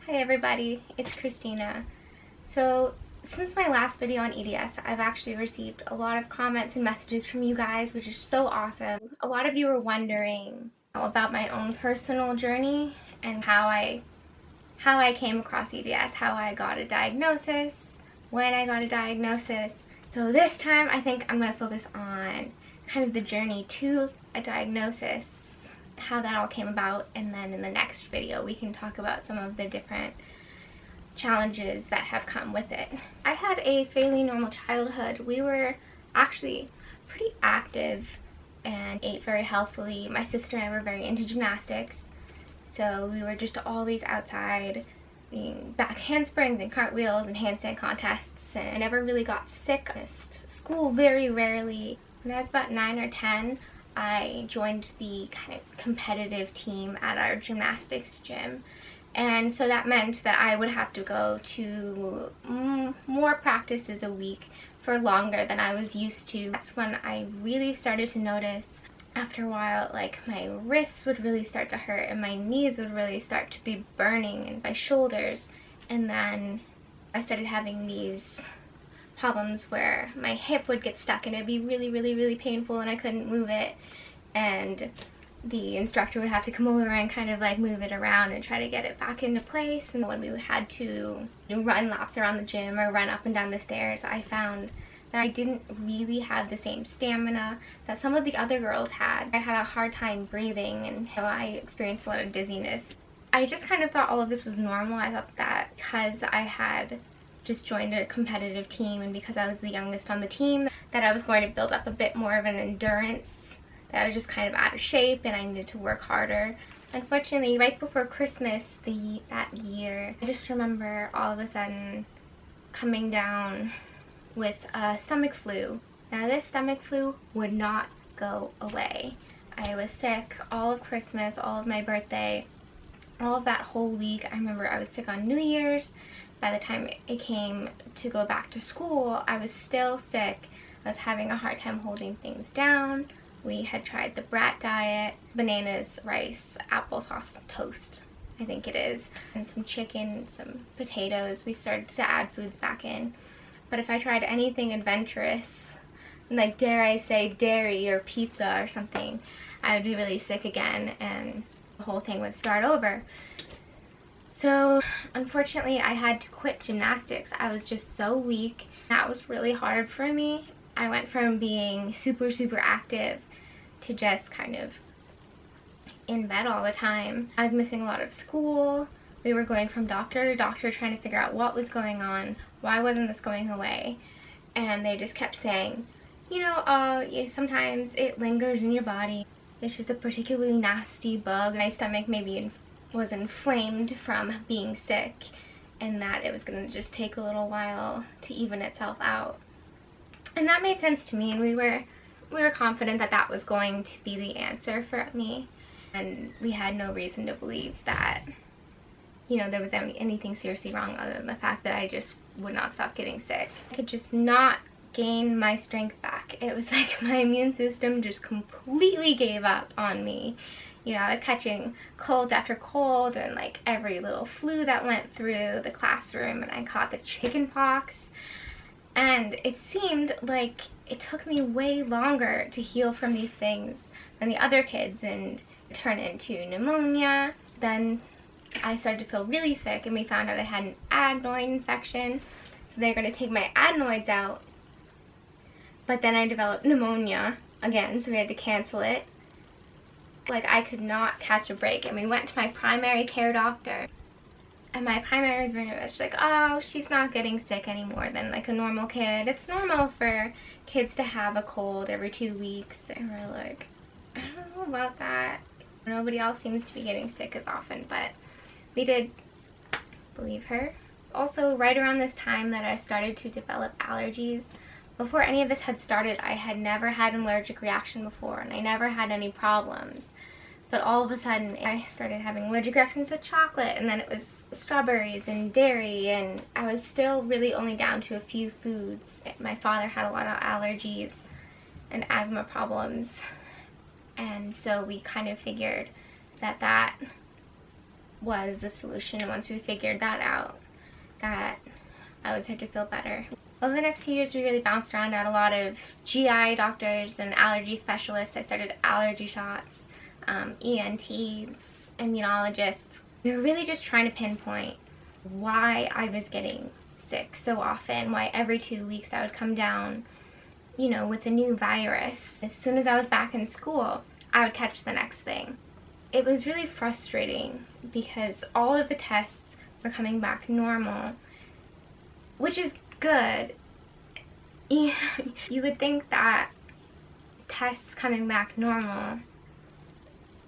Hi everybody, it's Christina. So since my last video on EDS, I've actually received a lot of comments and messages from you guys, which is so awesome. A lot of you were wondering about my own personal journey and how I came across EDS, how I got a diagnosis, when I got a diagnosis. So this time I think I'm going to focus on kind of the journey to a diagnosis, how that all came about, and then in the next video we can talk about some of the different challenges that have come with it. I had a fairly normal childhood. We were actually pretty active and ate very healthily. My sister and I were very into gymnastics, so we were just always outside doing back handsprings and cartwheels and handstand contests, and I never really got sick. I missed school very rarely. When I was about 9 or 10, I joined the kind of competitive team at our gymnastics gym, and so that meant that I would have to go to more practices a week for longer than I was used to. That's when I really started to notice, after a while, like my wrists would really start to hurt and my knees would really start to be burning and my shoulders, and then I started having these problems where my hip would get stuck and it'd be really painful and I couldn't move it, and the instructor would have to come over and kind of like move it around and try to get it back into place. And when we had to run laps around the gym or run up and down the stairs, I found that I didn't really have the same stamina that some of the other girls had. I had a hard time breathing, and I experienced a lot of dizziness. I just kind of thought all of this was normal. I thought that because I had just joined a competitive team and because I was the youngest on the team, that I was going to build up a bit more of an endurance, that I was just kind of out of shape and I needed to work harder. Unfortunately, right before Christmas that year, I just remember all of a sudden coming down with a stomach flu. Now this stomach flu would not go away. I was sick all of Christmas, all of my birthday, all of that whole week. I remember I was sick on New Year's. By the time it came to go back to school, I was still sick. I was having a hard time holding things down. We had tried the brat diet, bananas, rice, applesauce, toast, I think it is, and some chicken, some potatoes. We started to add foods back in. But if I tried anything adventurous, like dare I say dairy or pizza or something, I would be really sick again and the whole thing would start over. So unfortunately I had to quit gymnastics. I was just so weak. That was really hard for me. I went from being super active to just kind of in bed all the time. I was missing a lot of school. We were going from doctor to doctor trying to figure out what was going on. Why wasn't this going away? And they just kept saying, sometimes it lingers in your body. It's just a particularly nasty bug. My stomach maybe was inflamed from being sick, and that it was going to just take a little while to even itself out. And that made sense to me, and we were confident that that was going to be the answer for me, and we had no reason to believe that there was anything seriously wrong other than the fact that I just would not stop getting sick. I could just not gain my strength back. It was like my immune system just completely gave up on me. I was catching cold after cold, and like every little flu that went through the classroom, and I caught the chicken pox. And it seemed like it took me way longer to heal from these things than the other kids, and it turned into pneumonia. Then I started to feel really sick, and we found out I had an adenoid infection, so they're going to take my adenoids out. But then I developed pneumonia again, so we had to cancel it. Like, I could not catch a break, and we went to my primary care doctor, and my primary was very much like, oh, she's not getting sick any more than like a normal kid. It's normal for kids to have a cold every 2 weeks. And we're like, I don't know about that. Nobody else seems to be getting sick as often, but we did believe her. Also, right around this time that I started to develop allergies, before any of this had started, I had never had an allergic reaction before, and I never had any problems. But all of a sudden, I started having allergic reactions to chocolate, and then it was strawberries and dairy, and I was still really only down to a few foods. My father had a lot of allergies and asthma problems, and so we kind of figured that was the solution. Once we figured that out, that I would start to feel better. Over the next few years, we really bounced around at a lot of GI doctors and allergy specialists. I started allergy shots, ENTs, immunologists. We were really just trying to pinpoint why I was getting sick so often, why every 2 weeks I would come down, you know, with a new virus. As soon as I was back in school, I would catch the next thing. It was really frustrating because all of the tests were coming back normal, which is good. You would think that tests coming back normal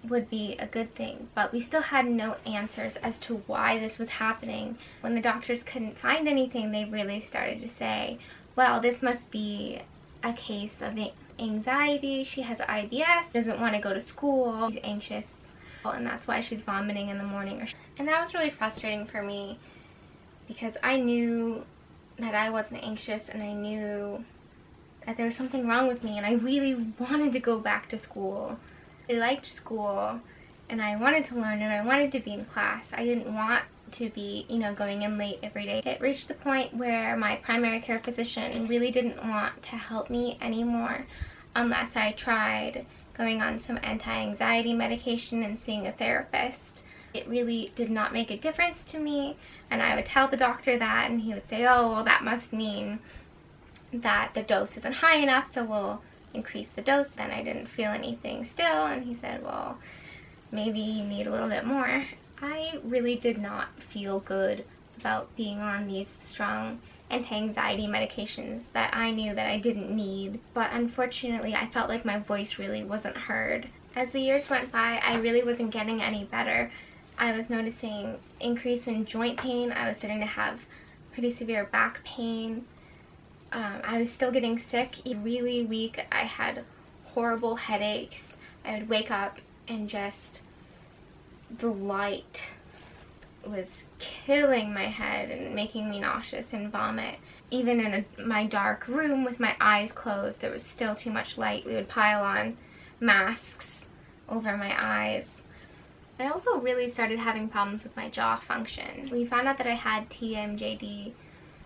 would be a good thing, but we still had no answers as to why this was happening. When the doctors couldn't find anything, they really started to say, well, this must be a case of anxiety. She has IBS, doesn't want to go to school, she's anxious, and that's why she's vomiting in the morning. And that was really frustrating for me because I knew that I wasn't anxious, and I knew that there was something wrong with me, and I really wanted to go back to school. I liked school, and I wanted to learn, and I wanted to be in class. I didn't want to be, you know, going in late every day. It reached the point where my primary care physician really didn't want to help me anymore unless I tried going on some anti-anxiety medication and seeing a therapist. It really did not make a difference to me, and I would tell the doctor that, and he would say, oh, well, that must mean that the dose isn't high enough, so we'll increase the dose. And I didn't feel anything still, and he said, well, maybe you need a little bit more. I really did not feel good about being on these strong anti-anxiety medications that I knew that I didn't need, but unfortunately I felt like my voice really wasn't heard. As the years went by, I really wasn't getting any better. I was noticing increase in joint pain. I was starting to have pretty severe back pain. I was still getting sick, really weak. I had horrible headaches. I would wake up and just the light was killing my head and making me nauseous and vomit. Even in my dark room with my eyes closed, there was still too much light. We would pile on masks over my eyes. I also really started having problems with my jaw function. We found out that I had TMJD.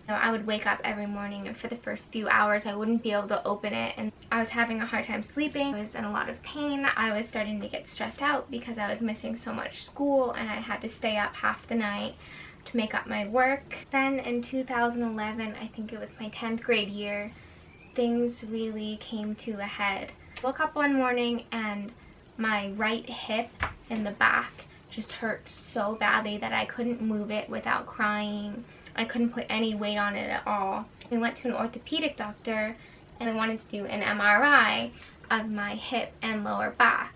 I would wake up every morning, and for the first few hours I wouldn't be able to open it, and I was having a hard time sleeping. I was in a lot of pain. I was starting to get stressed out because I was missing so much school, and I had to stay up half the night to make up my work. Then in 2011, I think it was my 10th grade year, things really came to a head. I woke up one morning and my right hip in the back just hurt so badly that I couldn't move it without crying. I couldn't put any weight on it at all. We went to an orthopedic doctor, and they wanted to do an MRI of my hip and lower back.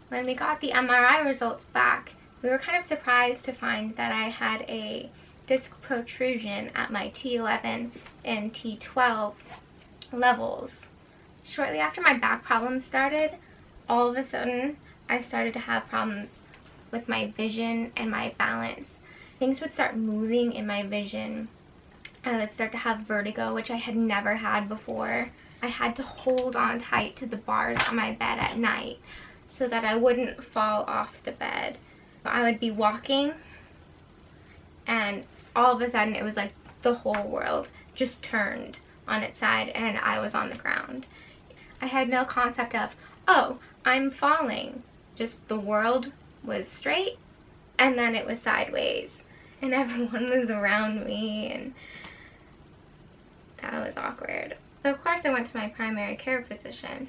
When we got the MRI results back, we were kind of surprised to find that I had a disc protrusion at my T11 and T12 levels. Shortly after my back problems started, all of a sudden I started to have problems with my vision and my balance. Things would start moving in my vision. I would start to have vertigo, which I had never had before. I had to hold on tight to the bars on my bed at night so that I wouldn't fall off the bed. I would be walking, and all of a sudden it was like the whole world just turned on its side and I was on the ground. I had no concept of, oh, I'm falling. Just the world was straight and then it was sideways, and everyone was around me, and that was awkward. So of course I went to my primary care physician.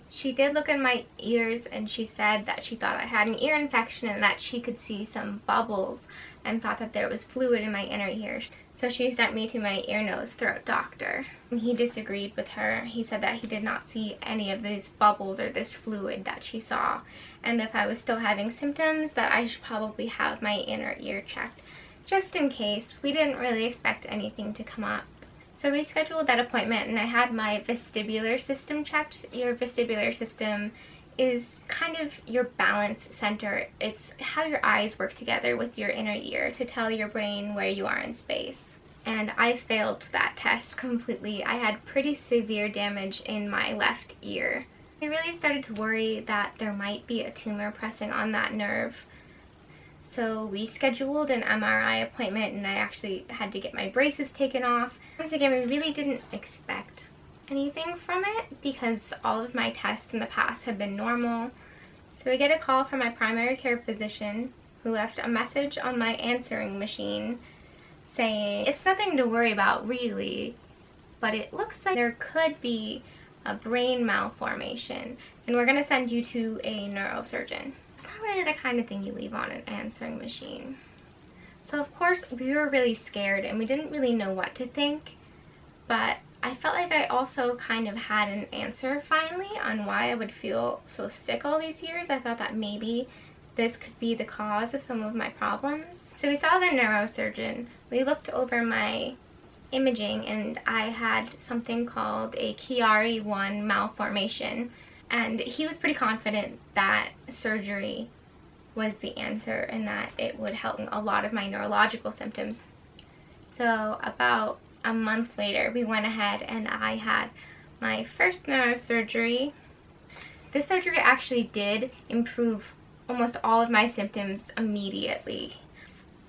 She did look in my ears, and she said that she thought I had an ear infection and that she could see some bubbles and thought that there was fluid in my inner ear. So she sent me to my ear, nose, throat doctor. He disagreed with her. He said that he did not see any of these bubbles or this fluid that she saw, and if I was still having symptoms, that I should probably have my inner ear checked, just in case. We didn't really expect anything to come up. So we scheduled that appointment, and I had my vestibular system checked. Your vestibular system is kind of your balance center. It's how your eyes work together with your inner ear to tell your brain where you are in space. And I failed that test completely. I had pretty severe damage in my left ear. I really started to worry that there might be a tumor pressing on that nerve. So we scheduled an MRI appointment, and I actually had to get my braces taken off. Once again, we really didn't expect anything from it because all of my tests in the past have been normal. So I get a call from my primary care physician, who left a message on my answering machine saying, "It's nothing to worry about really, but it looks like there could be a brain malformation, and we're going to send you to a neurosurgeon." It's not really the kind of thing you leave on an answering machine. So of course we were really scared and we didn't really know what to think, but I felt like I also kind of had an answer finally on why I would feel so sick all these years. I thought that maybe this could be the cause of some of my problems. So we saw the neurosurgeon. We looked over my imaging, and I had something called a Chiari-1 malformation, and he was pretty confident that surgery was the answer and that it would help a lot of my neurological symptoms. So about a month later, we went ahead and I had my first neurosurgery. This surgery actually did improve almost all of my symptoms immediately.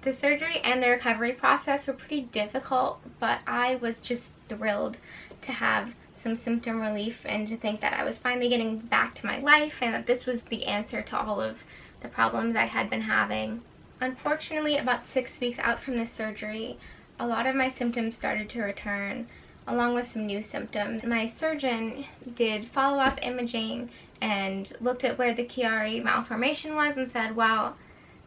The surgery and the recovery process were pretty difficult, but I was just thrilled to have some symptom relief and to think that I was finally getting back to my life and that this was the answer to all of the problems I had been having. Unfortunately, about 6 weeks out from the surgery, a lot of my symptoms started to return, along with some new symptoms. My surgeon did follow-up imaging and looked at where the Chiari malformation was and said, well,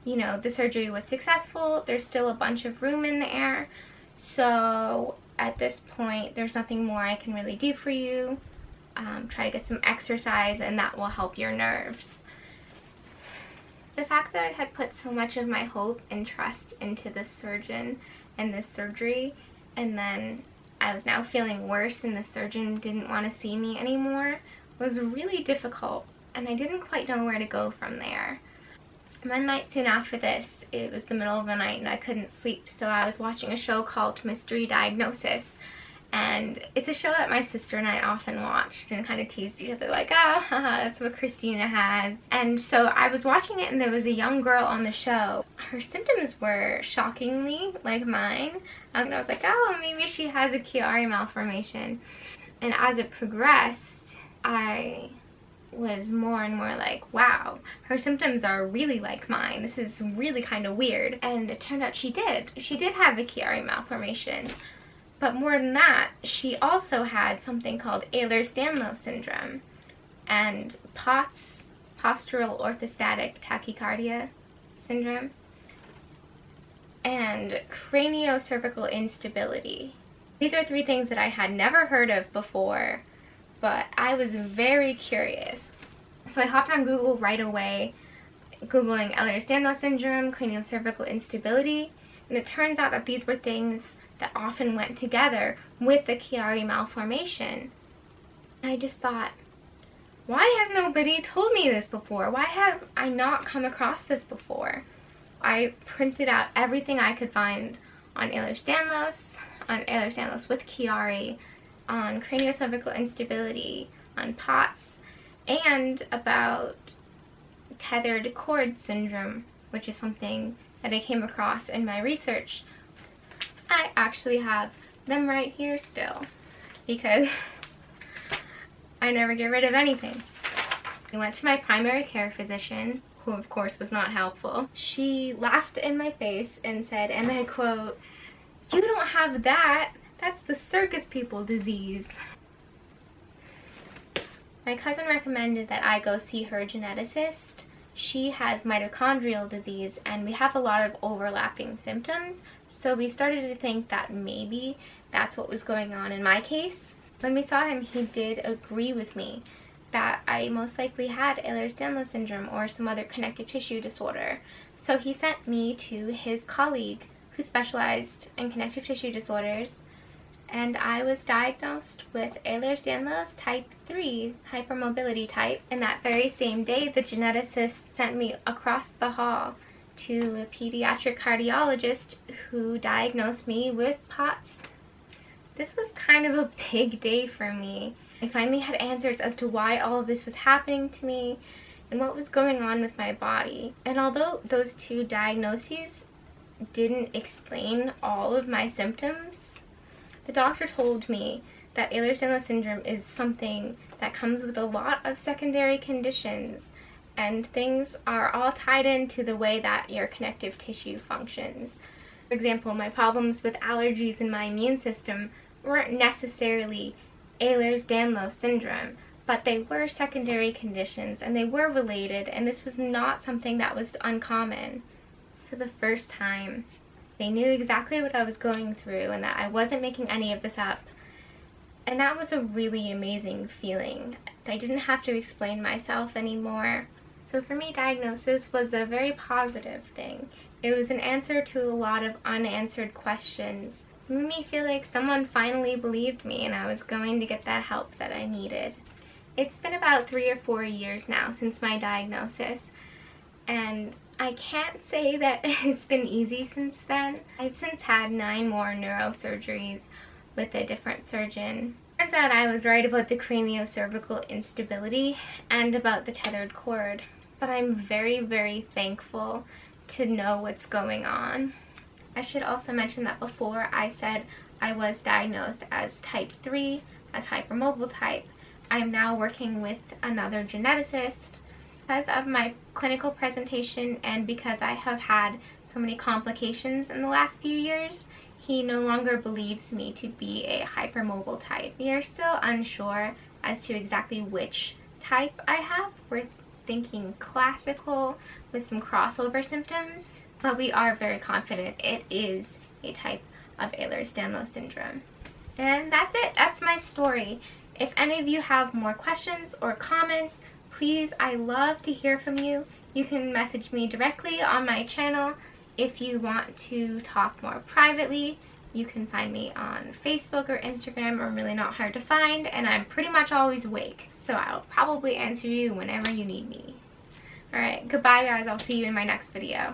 you know, the surgery was successful, there's still a bunch of room in the air, so at this point there's nothing more I can really do for you. Try to get some exercise and that will help your nerves. The fact that I had put so much of my hope and trust into this surgeon and this surgery, and then I was now feeling worse and the surgeon didn't want to see me anymore, was really difficult, and I didn't quite know where to go from there. One night soon after this, it was the middle of the night and I couldn't sleep, so I was watching a show called Mystery Diagnosis, and it's a show that my sister and I often watched and kind of teased each other like, oh, haha, that's what Christina has. And so I was watching it and there was a young girl on the show. Her symptoms were shockingly like mine. And I was like, oh, maybe she has a Chiari malformation. And as it progressed, I was more and more like, wow, her symptoms are really like mine. This is really kind of weird. And it turned out she did. She did have a Chiari malformation. But more than that, she also had something called Ehlers Danlos Syndrome and POTS, postural orthostatic tachycardia syndrome, and craniocervical instability. These are 3 things that I had never heard of before, but I was very curious. So I hopped on Google right away, Googling Ehlers Danlos Syndrome, craniocervical instability, and it turns out that these were things that often went together with the Chiari malformation. And I just thought, why has nobody told me this before? Why have I not come across this before? I printed out everything I could find on Ehlers Danlos with Chiari, on craniocervical instability, on POTS, and about tethered cord syndrome, which is something that I came across in my research. I actually have them right here still because I never get rid of anything. I went to my primary care physician, who of course was not helpful. She laughed in my face and said, and I quote, "You don't have that. That's the circus people disease." My cousin recommended that I go see her geneticist. She has mitochondrial disease and we have a lot of overlapping symptoms. So we started to think that maybe that's what was going on in my case. When we saw him, he did agree with me that I most likely had Ehlers Danlos Syndrome or some other connective tissue disorder. So he sent me to his colleague who specialized in connective tissue disorders, and I was diagnosed with Ehlers Danlos type 3 hypermobility type. And that very same day, the geneticist sent me across the hall to a pediatric cardiologist who diagnosed me with POTS. This was kind of a big day for me. I finally had answers as to why all of this was happening to me, and what was going on with my body. And although those two diagnoses didn't explain all of my symptoms, the doctor told me that Ehlers Danlos Syndrome is something that comes with a lot of secondary conditions, and things are all tied into the way that your connective tissue functions. For example, my problems with allergies in my immune system weren't necessarily Ehlers Danlos Syndrome, but they were secondary conditions and they were related, and this was not something that was uncommon. For the first time, they knew exactly what I was going through and that I wasn't making any of this up. And that was a really amazing feeling. I didn't have to explain myself anymore. So for me, diagnosis was a very positive thing. It was an answer to a lot of unanswered questions. It made me feel like someone finally believed me and I was going to get that help that I needed. It's been about 3 or 4 years now since my diagnosis, and I can't say that it's been easy since then. I've since had 9 more neurosurgeries with a different surgeon. Turns out I was right about the craniocervical instability and about the tethered cord, but I'm very, very thankful to know what's going on. I should also mention that before I said I was diagnosed as type 3, as hypermobile type. I'm now working with another geneticist. Because of my clinical presentation and because I have had so many complications in the last few years, he no longer believes me to be a hypermobile type. We are still unsure as to exactly which type I have. We're thinking classical with some crossover symptoms, but we are very confident it is a type of Ehlers Danlos Syndrome. And that's it. That's my story. If any of you have more questions or comments, please, I love to hear from you. You can message me directly on my channel. If you want to talk more privately, you can find me on Facebook or Instagram. I'm really not hard to find, and I'm pretty much always awake, so I'll probably answer you whenever you need me. Alright, goodbye guys. I'll see you in my next video.